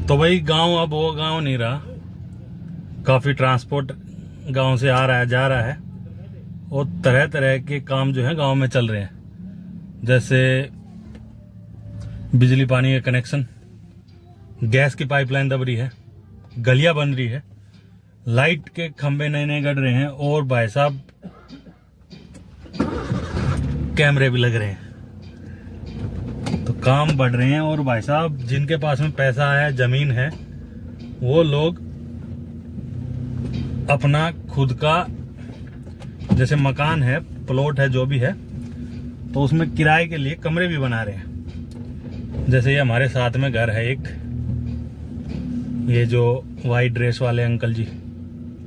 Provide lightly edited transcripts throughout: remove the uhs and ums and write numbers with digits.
तो भाई गांव अब वो गांव नहीं रहा। काफी ट्रांसपोर्ट गांव से आ रहा है, जा रहा है, और तरह तरह के काम जो है गांव में चल रहे हैं। जैसे बिजली पानी का कनेक्शन, गैस की पाइपलाइन दब रही है, गलियां बन रही है, लाइट के खंभे नए नए गड़ रहे हैं, और भाई साहब कैमरे भी लग रहे हैं। तो काम बढ़ रहे हैं। और भाई साहब जिनके पास में पैसा है, जमीन है, वो लोग अपना खुद का जैसे मकान है, प्लॉट है, जो भी है, तो उसमें किराए के लिए कमरे भी बना रहे हैं। जैसे ये हमारे साथ में घर है एक, ये जो वाइट ड्रेस वाले अंकल जी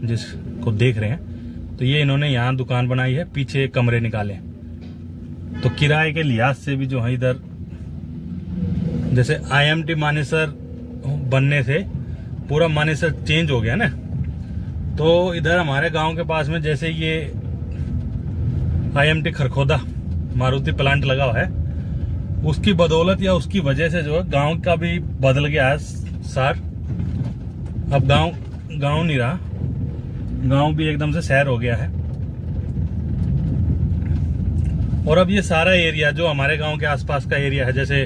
जिसको देख रहे हैं, तो ये इन्होंने यहाँ दुकान बनाई है, पीछे कमरे निकाले। तो किराए के लिहाज से भी जो है इधर, जैसे IMT मानेसर बनने से पूरा मानेसर चेंज हो गया ना, तो इधर हमारे गांव के पास में जैसे ये IMT खरखोदा मारुति प्लांट लगा हुआ है, उसकी बदौलत या उसकी वजह से जो है गांव का भी बदल गया है सार। अब गांव नहीं रहा, गांव भी एकदम से शहर हो गया है। और अब ये सारा एरिया जो हमारे गांव के आसपास का एरिया है, जैसे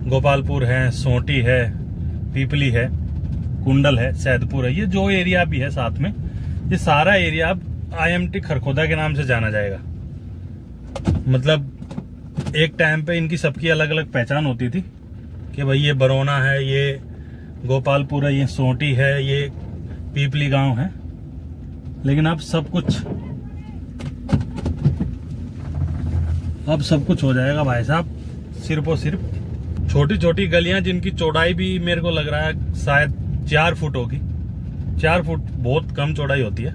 गोपालपुर है, सोंटी है, पीपली है, कुंडल है, सैदपुर है, ये जो एरिया भी है साथ में, ये सारा एरिया अब IMT खरखोदा के नाम से जाना जाएगा। मतलब एक टाइम पे इनकी सबकी अलग अलग पहचान होती थी कि भाई ये बरौना है, ये गोपालपुर है, ये सोंटी है, ये पीपली गांव है। लेकिन अब सब कुछ हो जाएगा भाई साहब, सिर्फ और सिर्फ छोटी छोटी गलियां जिनकी चौड़ाई भी मेरे को लग रहा है शायद 4 फुट होगी। 4 फुट बहुत कम चौड़ाई होती है,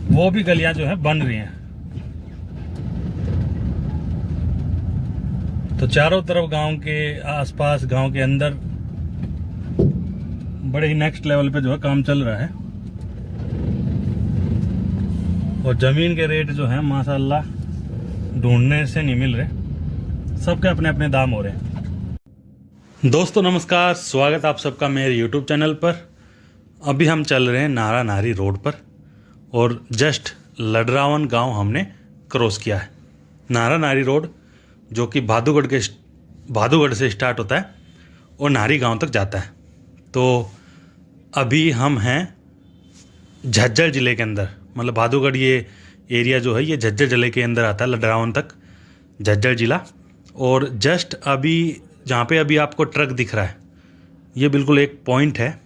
वो भी गलियां जो है बन रही हैं। तो चारों तरफ गांव के आसपास, गांव के अंदर बड़े ही नेक्स्ट लेवल पे जो है काम चल रहा है। और जमीन के रेट जो है माशाल्लाह ढूंढने से नहीं मिल रहे, सबके अपने अपने दाम हो रहे हैं। दोस्तों नमस्कार, स्वागत आप सबका मेरे YouTube चैनल पर। अभी हम चल रहे हैं नारा नारी रोड पर, और जस्ट लडरावन गांव हमने क्रॉस किया है। नारा नारी रोड जो कि भादुगढ़ से स्टार्ट होता है और नारी गांव तक जाता है। तो अभी हम हैं झज्जर ज़िले के अंदर, मतलब भादुगढ़ ये एरिया जो है ये झज्जर ज़िले के अंदर आता है, लडरावन तक झज्जर ज़िला। और जस्ट अभी जहाँ पे अभी आपको ट्रक दिख रहा है, ये बिल्कुल एक पॉइंट है,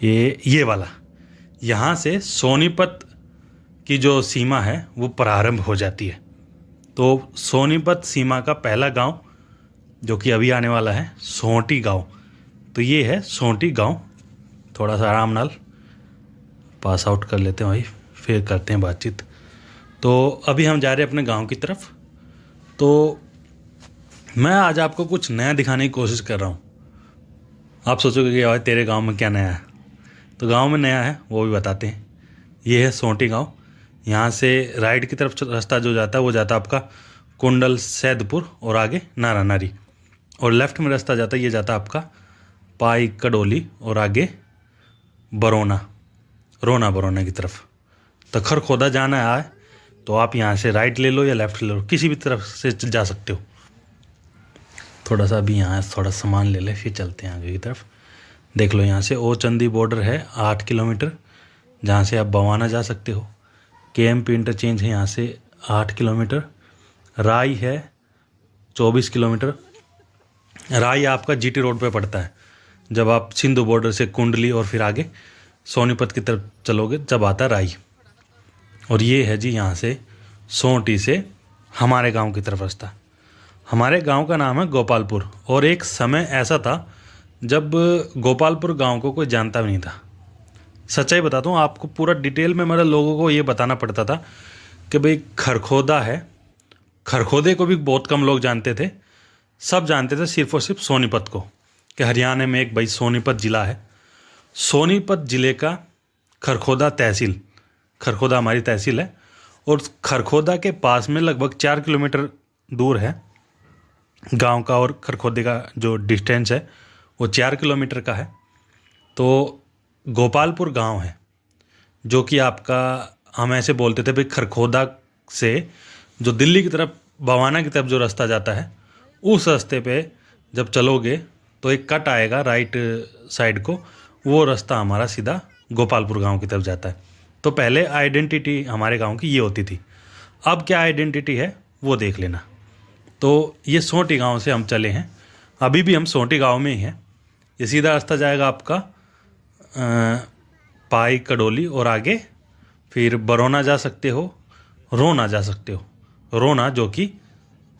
ये वाला। यहाँ से सोनीपत की जो सीमा है वो प्रारंभ हो जाती है। तो सोनीपत सीमा का पहला गांव जो कि अभी आने वाला है, सोंटी गांव। तो ये है सोंटी गांव। थोड़ा सा आराम नाल पास आउट कर लेते हैं भाई, फिर करते हैं बातचीत। तो अभी हम जा रहे हैं अपने गांव की तरफ। तो मैं आज आपको कुछ नया दिखाने की कोशिश कर रहा हूँ। आप सोचोगे कि भाई तेरे गांव में क्या नया है, तो गांव में नया है वो भी बताते हैं। ये है सोंटी गांव। यहाँ से राइट की तरफ रास्ता जो जाता है वो जाता है आपका कुंडल, सैदपुर और आगे नारा नारी। और लेफ्ट में रास्ता जाता है, ये जाता है आपका पाई, कडोली और आगे बरौना की तरफ। तो खरखोदा जाना है तो आप यहाँ से राइट ले लो या लेफ्ट ले लो, किसी भी तरफ से जा सकते हो। थोड़ा सा अभी यहाँ थोड़ा सामान ले ले, फिर चलते हैं आगे की तरफ। देख लो यहाँ से ओचंदी बॉर्डर है 8 किलोमीटर, जहाँ से आप बवाना जा सकते हो। KMP इंटरचेंज है यहाँ से 8 किलोमीटर। राई है 24 किलोमीटर। राई आपका GT रोड पे पड़ता है। जब आप सिंधु बॉर्डर से कुंडली और फिर आगे सोनीपत की तरफ चलोगे जब आता राई। और ये है जी यहाँ से सोंटी से हमारे गांव की तरफ रास्ता। हमारे गांव का नाम है गोपालपुर। और एक समय ऐसा था जब गोपालपुर गांव को कोई जानता भी नहीं था। सच्चाई बताता हूँ आपको, पूरा डिटेल में मेरे लोगों को ये बताना पड़ता था कि भाई खरखोदा है। खरखोदे को भी बहुत कम लोग जानते थे, सब जानते थे सिर्फ और सिर्फ सोनीपत को, कि हरियाणा में एक भाई सोनीपत ज़िला है। सोनीपत ज़िले का खरखोदा तहसील खरखोदा हमारी तहसील है, और खरखोदा के पास में लगभग 4 किलोमीटर दूर है गांव का, और खरखोदे का जो डिस्टेंस है वो 4 किलोमीटर का है। तो गोपालपुर गांव है, जो कि आपका, हम ऐसे बोलते थे भाई खरखोदा से जो दिल्ली की तरफ बवाना की तरफ जो रास्ता जाता है, उस रास्ते पे जब चलोगे तो एक कट आएगा राइट साइड को, वो रास्ता हमारा सीधा गोपालपुर गांव की तरफ जाता है। तो पहले आइडेंटिटी हमारे गांव की ये होती थी, अब क्या आइडेंटिटी है वो देख लेना। तो ये सोंटी गांव से हम चले हैं, अभी भी हम सोंटी गांव में ही हैं। ये सीधा रास्ता जाएगा आपका पाई कड़ोली, और आगे फिर बरौना जा सकते हो, रोना जा सकते हो। रोना जो कि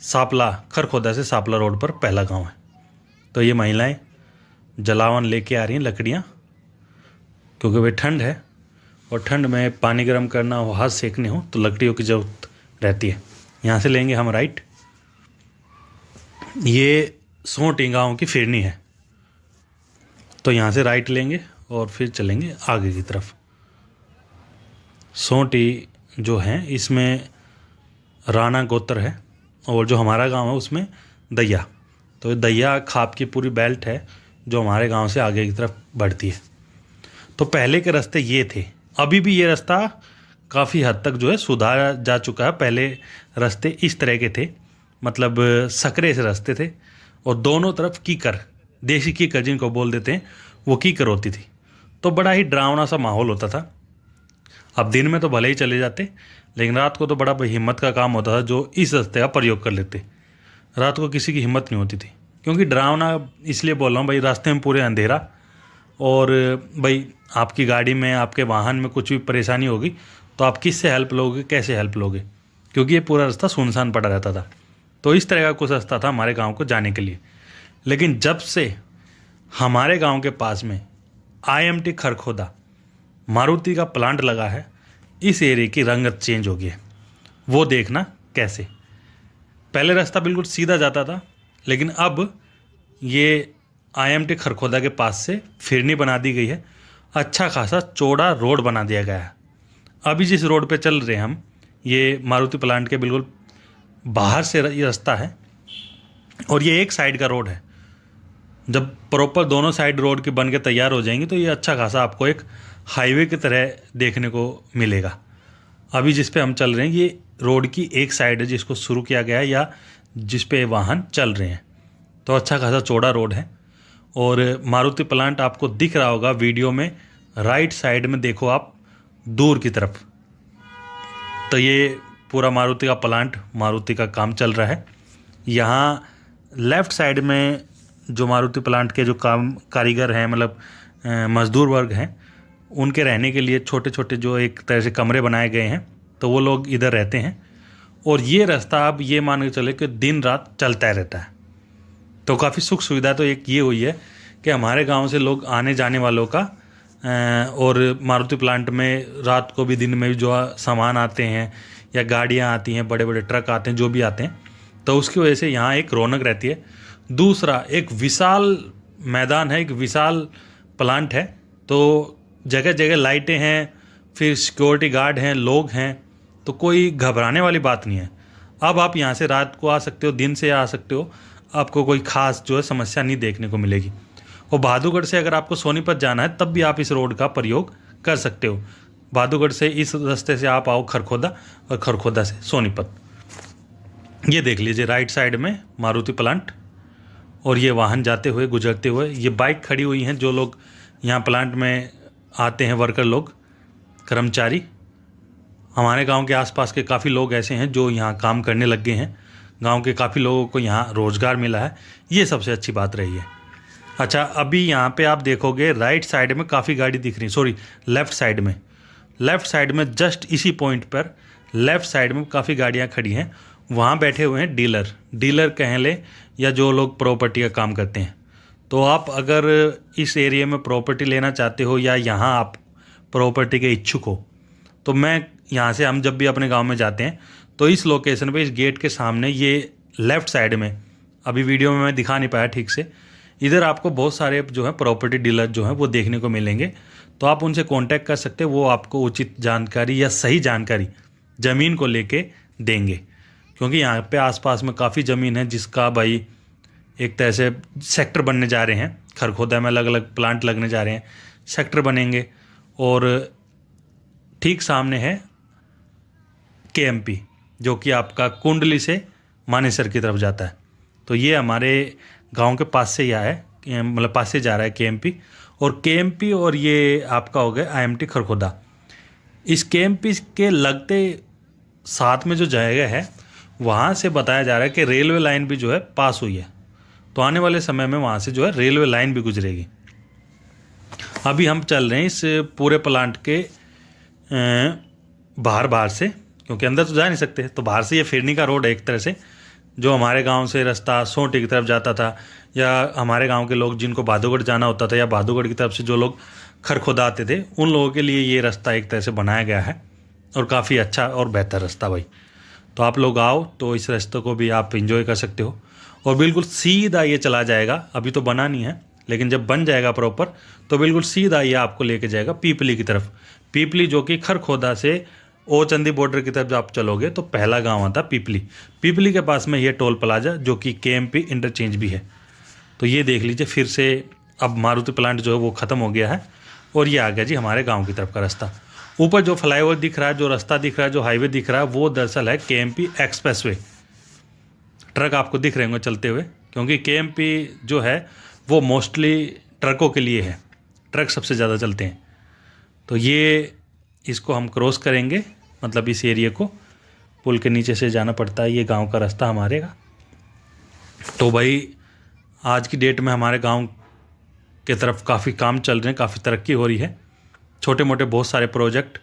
सापला, खरखोदा से सापला रोड पर पहला गांव है। तो ये महिलाएं जलावन लेके आ रही हैं, लकड़ियाँ, क्योंकि भाई ठंड है और ठंड में पानी गर्म करना हो, हाथ सेकने हो, तो लकड़ियों की ज़रूरत रहती है। यहाँ से लेंगे हम राइट, ये सोंटी गांव की फिरनी है, तो यहाँ से राइट लेंगे और फिर चलेंगे आगे की तरफ। सोंटी जो है इसमें राणा गोत्र है, और जो हमारा गांव है उसमें दैया। तो दैया खाप की पूरी बेल्ट है जो हमारे गांव से आगे की तरफ बढ़ती है। तो पहले के रास्ते ये थे, अभी भी ये रास्ता काफ़ी हद तक जो है सुधारा जा चुका है। पहले रास्ते इस तरह के थे, मतलब सकरे से रास्ते थे, और दोनों तरफ कीकर, देसी कीकर जिनको बोल देते हैं, वो कीकर होती थी। तो बड़ा ही डरावना सा माहौल होता था। अब दिन में तो भले ही चले जाते, लेकिन रात को तो बड़ा हिम्मत का काम होता था जो इस रास्ते का प्रयोग कर लेते। रात को किसी की हिम्मत नहीं होती थी, क्योंकि डरावना इसलिए बोल रहा हूँ भाई, रास्ते में पूरे अंधेरा, और भाई आपकी गाड़ी में, आपके वाहन में कुछ भी परेशानी होगी तो आप किससे हेल्प लोगे, कैसे हेल्प लोगे, क्योंकि ये पूरा रास्ता सुनसान पड़ा रहता था। तो इस तरह का कुछ रास्ता था हमारे गांव को जाने के लिए। लेकिन जब से हमारे गांव के पास में IMT खरखोदा मारुति का प्लांट लगा है, इस एरिया की रंगत चेंज हो गई है। वो देखना कैसे। पहले रास्ता बिल्कुल सीधा जाता था, लेकिन अब ये IMT खरखोदा के पास से फिरनी बना दी गई है, अच्छा खासा चौड़ा रोड बना दिया गया है। अभी जिस रोड पे चल रहे हैं हम, ये मारुति प्लांट के बिल्कुल बाहर से ये रास्ता है, और ये एक साइड का रोड है। जब प्रॉपर दोनों साइड रोड के बन के तैयार हो जाएंगी तो ये अच्छा खासा आपको एक हाईवे की तरह देखने को मिलेगा। अभी जिस पे हम चल रहे हैं ये रोड की एक साइड है जिसको शुरू किया गया है, या जिस पे वाहन चल रहे हैं। तो अच्छा खासा चौड़ा रोड है, और मारुति प्लांट आपको दिख रहा होगा वीडियो में, राइट साइड में देखो आप दूर की तरफ। तो ये पूरा मारुति का प्लांट, मारुति का काम चल रहा है। यहाँ लेफ़्ट साइड में जो मारुति प्लांट के जो काम कारीगर हैं, मतलब मजदूर वर्ग हैं, उनके रहने के लिए छोटे छोटे जो एक तरह से कमरे बनाए गए हैं, तो वो लोग इधर रहते हैं। और ये रास्ता आप ये मान के चले कि दिन रात चलता रहता है। तो काफ़ी सुख सुविधा तो एक ये हुई है कि हमारे गांव से लोग आने जाने वालों का, और मारुति प्लांट में रात को भी दिन में भी जो सामान आते हैं या गाड़ियां आती हैं, बड़े बड़े ट्रक आते हैं, जो भी आते हैं, तो उसकी वजह से यहाँ एक रौनक रहती है। दूसरा, एक विशाल मैदान है, एक विशाल प्लांट है, तो जगह जगह लाइटें हैं, फिर सिक्योरिटी गार्ड हैं, लोग हैं, तो कोई घबराने वाली बात नहीं है। अब आप यहाँ से रात को आ सकते हो, दिन से आ सकते हो, आपको कोई खास जो है समस्या नहीं देखने को मिलेगी। और बहादुरगढ़ से अगर आपको सोनीपत जाना है तब भी आप इस रोड का प्रयोग कर सकते हो। बहादुरगढ़ से इस रास्ते से आप आओ खरखोदा, और खरखोदा से सोनीपत। ये देख लीजिए राइट साइड में मारुति प्लांट, और ये वाहन जाते हुए, गुजरते हुए, ये बाइक खड़ी हुई हैं। जो लोग यहाँ प्लांट में आते हैं, वर्कर लोग, कर्मचारी, हमारे गांव के आसपास के काफ़ी लोग ऐसे हैं जो यहाँ काम करने लग गए हैं। गांव के काफ़ी लोगों को यहाँ रोज़गार मिला है, ये सबसे अच्छी बात रही है। अच्छा, अभी यहाँ पे आप देखोगे राइट साइड में काफ़ी गाड़ी दिख रही, सॉरी लेफ़्ट साइड में जस्ट इसी पॉइंट पर लेफ़्ट साइड में काफ़ी गाड़ियाँ खड़ी हैं। वहाँ बैठे हुए हैं डीलर कह ले, या जो लोग प्रॉपर्टी का काम करते हैं। तो आप अगर इस एरिया में प्रॉपर्टी लेना चाहते हो, या यहाँ आप प्रॉपर्टी के इच्छुक हो, तो मैं यहाँ से, हम जब भी अपने गांव में जाते हैं तो इस लोकेशन पे, इस गेट के सामने, ये लेफ़्ट साइड में, अभी वीडियो में मैं दिखा नहीं पाया ठीक से, इधर आपको बहुत सारे जो है प्रॉपर्टी डीलर जो हैं वो देखने को मिलेंगे। तो आप उनसे कांटेक्ट कर सकते हैं, वो आपको उचित जानकारी या सही जानकारी ज़मीन को लेके देंगे। क्योंकि यहाँ पे आसपास में काफ़ी ज़मीन है जिसका भाई एक तरह से सेक्टर बनने जा रहे हैं, खरखोदा में अलग अलग प्लांट लगने जा रहे हैं, सेक्टर बनेंगे। और ठीक सामने है KMP जो कि आपका कुंडली से मानेसर की तरफ जाता है। तो ये हमारे गांव के पास से ही आया है, मतलब पास से जा रहा है KMP। और KMP और ये आपका हो गया IMT खरखोदा। इस KMP के लगते साथ में जो जगह है वहाँ से बताया जा रहा है कि रेलवे लाइन भी जो है पास हुई है। तो आने वाले समय में वहाँ से जो है रेलवे लाइन भी गुजरेगी। अभी हम चल रहे हैं इस पूरे प्लांट के बाहर से, क्योंकि अंदर तो जा नहीं सकते। तो बाहर से ये फिरनी का रोड है एक तरह से, जो हमारे गांव से रास्ता सोंटी की तरफ जाता था, या हमारे गांव के लोग जिनको भादुगढ़ जाना होता था, या भादुगढ़ की तरफ से जो लोग खरखोदा आते थे, उन लोगों के लिए ये रास्ता एक तरह से बनाया गया है और काफ़ी अच्छा और बेहतर रास्ता भाई। तो आप लोग आओ तो इस रास्ते को भी आप इंजॉय कर सकते हो। और बिल्कुल सीधा ये चला जाएगा, अभी तो बना नहीं है, लेकिन जब बन जाएगा प्रॉपर तो बिल्कुल सीधा ये आपको लेके जाएगा पीपली की तरफ। पीपली जो कि खरखोदा से ओचंदी बॉर्डर की तरफ जब आप चलोगे तो पहला गांव आता पीपली। पीपली के पास में ये टोल प्लाजा जो कि KMP इंटरचेंज भी है। तो ये देख लीजिए फिर से अब मारुति प्लांट जो है वो ख़त्म हो गया है और ये आ गया जी हमारे गांव की तरफ का रास्ता। ऊपर जो फ्लाईओवर दिख रहा है, जो रास्ता दिख रहा है, जो हाईवे दिख रहा है, वो दरअसल है KMP एक्सप्रेसवे। ट्रक आपको दिख रहे होंगे चलते हुए, क्योंकि KMP जो है वो मोस्टली ट्रकों के लिए है, ट्रक सबसे ज़्यादा चलते हैं। तो ये इसको हम क्रॉस करेंगे, मतलब इस एरिया को पुल के नीचे से जाना पड़ता है, ये गांव का रास्ता हमारे का। तो भाई आज की डेट में हमारे गांव के तरफ काफ़ी काम चल रहे हैं, काफ़ी तरक्की हो रही है। छोटे मोटे बहुत सारे प्रोजेक्ट,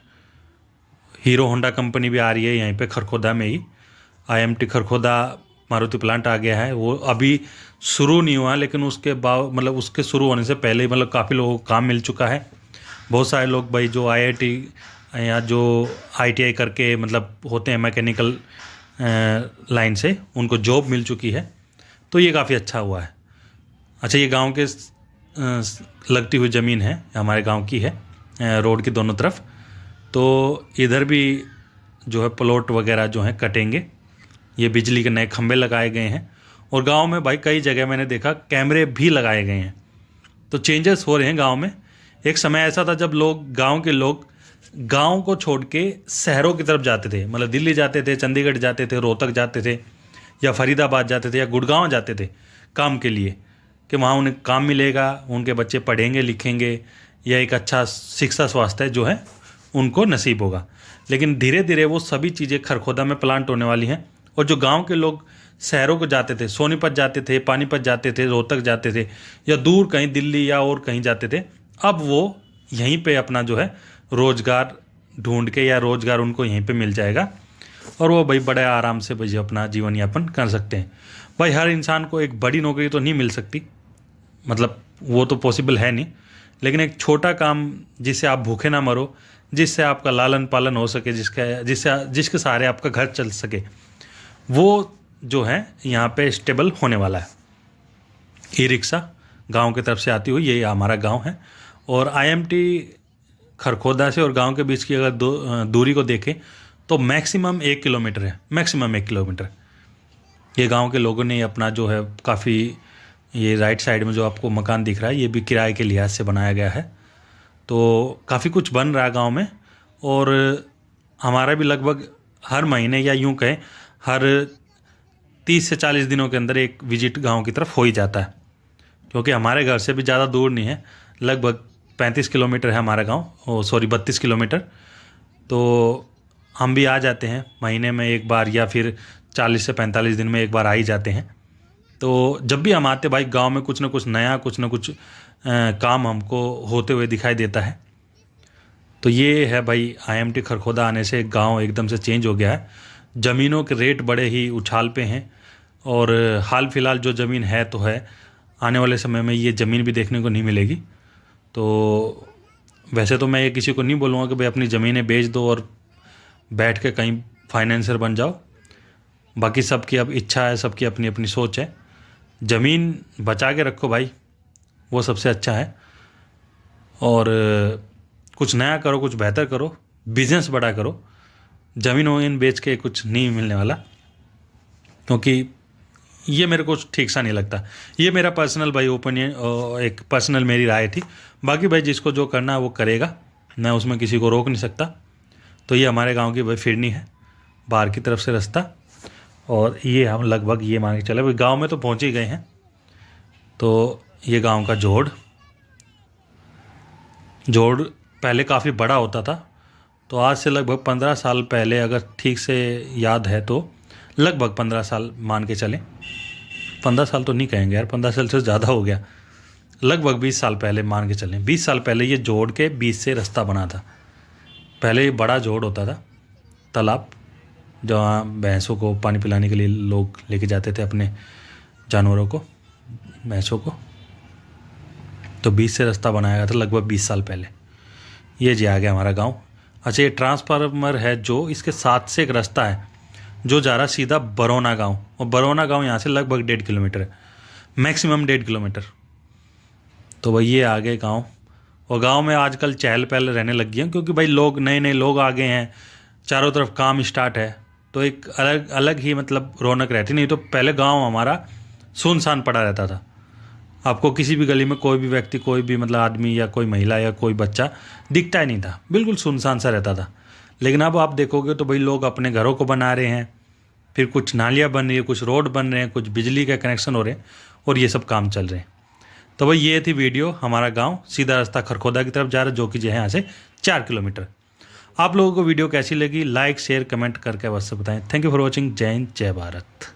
हीरो होंडा कंपनी भी आ रही है यहीं पे खरखोदा में ही। IMT खरखोदा मारुति प्लांट आ गया है, वो अभी शुरू नहीं हुआ, लेकिन उसके बाद मतलब उसके शुरू होने से पहले ही मतलब काफ़ी लोगों को काम मिल चुका है। बहुत सारे लोग भाई जो IIT या जो ITI करके मतलब होते हैं मैकेनिकल लाइन से, उनको जॉब मिल चुकी है। तो ये काफ़ी अच्छा हुआ है। अच्छा, ये गांव के लगती हुई ज़मीन है, हमारे गांव की है, रोड की दोनों तरफ। तो इधर भी जो है प्लॉट वगैरह जो हैं कटेंगे। ये बिजली के नए खंभे लगाए गए हैं और गांव में भाई कई जगह मैंने देखा कैमरे भी लगाए गए हैं। तो चेंजेस हो रहे हैं गांव में। एक समय ऐसा था जब गांव के लोग गांव को छोड़ के शहरों की तरफ जाते थे, मतलब दिल्ली जाते थे, चंडीगढ़ जाते थे, रोहतक जाते थे, या फरीदाबाद जाते थे, या गुड़गांव जाते थे काम के लिए, कि वहाँ उन्हें काम मिलेगा, उनके बच्चे पढ़ेंगे लिखेंगे, या एक अच्छा शिक्षा स्वास्थ्य जो है उनको नसीब होगा। लेकिन धीरे धीरे वो सभी चीज़ें खरखोदा में प्लांट होने वाली हैं। और जो गांव के लोग शहरों को जाते थे, सोनीपत जाते थे, पानीपत जाते थे, रोहतक जाते थे, या दूर कहीं दिल्ली या और कहीं जाते थे, अब वो यहीं पे अपना जो है रोज़गार ढूंढ के, या रोज़गार उनको यहीं पे मिल जाएगा और वो भाई बड़े आराम से भाई अपना जीवन यापन कर सकते हैं। भाई हर इंसान को एक बड़ी नौकरी तो नहीं मिल सकती, मतलब वो तो पॉसिबल है नहीं, लेकिन एक छोटा काम जिससे आप भूखे ना मरो, जिससे आपका लालन पालन हो सके, जिसके सहारे आपका घर चल सके, वो जो है यहाँ पे स्टेबल होने वाला है। ई-रिक्शा गांव की तरफ से आती हुई ये हमारा गांव है। और IMT खरखोदा से और गांव के बीच की अगर दूरी को देखें तो मैक्सिमम 1 किलोमीटर है, मैक्सिमम 1 किलोमीटर। ये गांव के लोगों ने अपना जो है काफ़ी, ये राइट साइड में जो आपको मकान दिख रहा है ये भी किराए के लिहाज से बनाया गया है। तो काफ़ी कुछ बन रहा है गांव में। और हमारा भी लगभग हर महीने, या यूँ कहें हर 30 से 40 दिनों के अंदर एक विजिट गांव की तरफ हो ही जाता है, क्योंकि हमारे घर से भी ज़्यादा दूर नहीं है, लगभग 35 किलोमीटर है हमारा गांव, 32 किलोमीटर। तो हम भी आ जाते हैं महीने में एक बार, या फिर 40 से 45 दिन में एक बार आ ही जाते हैं। तो जब भी हम आते भाई गांव में कुछ ना कुछ नया, कुछ ना कुछ काम हमको होते हुए दिखाई देता है। तो ये है भाई IMT खरखोदा आने से गांव एकदम से चेंज हो गया है। ज़मीनों के रेट बड़े ही उछाल पे हैं, और हाल फिलहाल जो ज़मीन है तो है, आने वाले समय में ये ज़मीन भी देखने को नहीं मिलेगी। तो वैसे तो मैं ये किसी को नहीं बोलूँगा कि भाई अपनी ज़मीनें बेच दो और बैठ के कहीं फाइनेंसर बन जाओ। बाकी सबकी अब इच्छा है, सबकी अपनी अपनी सोच है। ज़मीन बचा के रखो भाई, वो सबसे अच्छा है। और कुछ नया करो, कुछ बेहतर करो, बिजनेस बड़ा करो। ज़मीन वमीन बेच के कुछ नहीं मिलने वाला, क्योंकि ये मेरे को ठीक सा नहीं लगता। ये मेरा पर्सनल भाई ओपिनियन, एक पर्सनल मेरी राय थी। बाकी भाई जिसको जो करना है वो करेगा, मैं उसमें किसी को रोक नहीं सकता। तो ये हमारे गांव की भाई फिरनी है, बाहर की तरफ से रास्ता, और ये हम लगभग ये मान के चले भाई गाँव में तो पहुँच ही गए हैं। तो ये गाँव का जोड़ पहले काफ़ी बड़ा होता था। तो आज से लगभग 15 साल पहले, अगर ठीक से याद है तो लगभग 15 साल मान के चलें, 15 साल तो नहीं कहेंगे यार, 15 साल से ज़्यादा हो गया, लगभग 20 साल पहले मान के चलें। 20 साल पहले ये जोड़ के बीच से रास्ता बना था। पहले ये बड़ा जोड़ होता था, तालाब, जहाँ भैंसों को पानी पिलाने के लिए लोग लेके जाते थे अपने जानवरों को, भैंसों को। तो बीच से रास्ता बनाया गया था लगभग 20 साल पहले। ये जी आ गया हमारा गाँव। अच्छा, ये ट्रांसफार्मर है जो इसके साथ से एक रास्ता है जो जा रहा सीधा बरौना गांव, और बरौना गांव यहाँ से लगभग 1.5 किलोमीटर है, मैक्सिमम 1.5 किलोमीटर। तो भाई ये आ गए गाँव, और गांव में आजकल चहल पहल रहने लग गई है, क्योंकि भाई लोग नए लोग आ गए हैं, चारों तरफ काम स्टार्ट है, तो एक अलग ही मतलब रौनक रहती। नहीं तो पहले गाँव हमारा सुनसान पड़ा रहता था। आपको किसी भी गली में कोई भी व्यक्ति, कोई भी मतलब आदमी या कोई महिला या कोई बच्चा दिखता ही नहीं था, बिल्कुल सुनसान सा रहता था। लेकिन अब आप देखोगे तो भाई लोग अपने घरों को बना रहे हैं, फिर कुछ नालियाँ बन रही है, कुछ रोड बन रहे हैं, कुछ बिजली का कनेक्शन हो रहे हैं, और ये सब काम चल रहे हैं। तो भाई ये थी वीडियो, हमारा गांव सीधा रास्ता खरखोदा की तरफ जा रहा है, जो कि जो है यहाँ से 4 किलोमीटर। आप लोगों को वीडियो कैसी लगी, लाइक शेयर कमेंट करके अवश्य बताएं। Thank you for watching. जय हिंद, जय भारत।